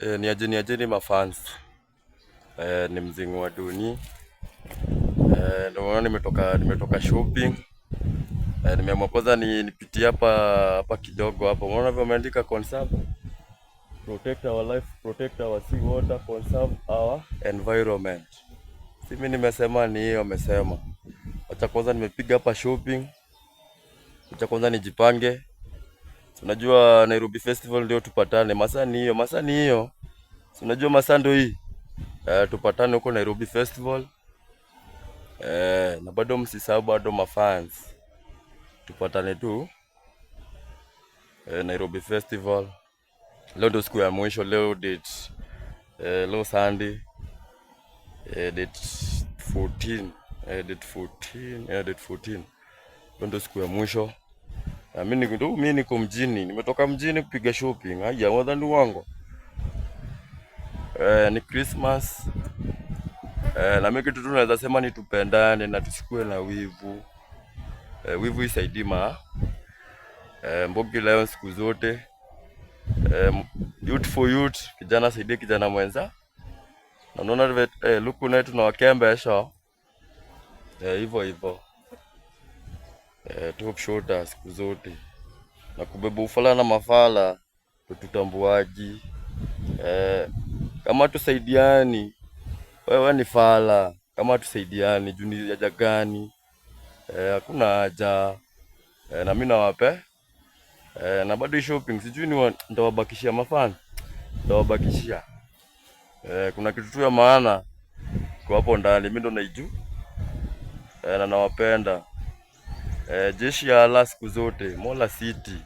Ni ajeni mafans. Ni mzingu wa duni. Ndio nimetoka shopping. Nimeamua kwanza nipitie hapa kidogo hapa. Unaona vile wameandika conserve, protect our life, protect our sea water, conserve our environment. Si mimi nimesema, ni hiyo wamesema. Acha kwanza nimepiga hapa shopping. Acha kwanza nijipange. Unajua Nairobi Festival ndio tupatane. Masaa ni hiyo. Unajua masaa ndio hii. Tupatane huko Nairobi Festival. Na bado msisahau bado mafans. Tupatane tu Nairobi Festival. Leo ndio siku ya mwisho, leo date leo Sunday. Date 14. Date 14. Leo ndio siku ya mwisho. Mimi niko mjini. Nimetoka mjini kupiga shopping. Haya, wadhani wangu. Ni Christmas. Na mimi kitu tu naweza sema ni tupendane na tusikue na wivu. Wivu isaidii Mbogi leo siku zote. Youth for youth, kijana saidie kijana mwenza. Na unaona luku na tunawakembesha. Hivyo. Top shoulder siku zote. Na kubeba ufala na mafala tutambuaji. Kama tusaidiani, wewe ni fala. Kama tusaidiani, juni haja gani? Hakuna haja. Na mimi nawape. Na bado shopping sijui nitawabakishia mafan. Nitawabakishia. Kuna kitu tu ya maana kwa hapo ndani, mimi ndo naiju. Na nawapenda. Jeshi ya Allah siku zote, Mola City.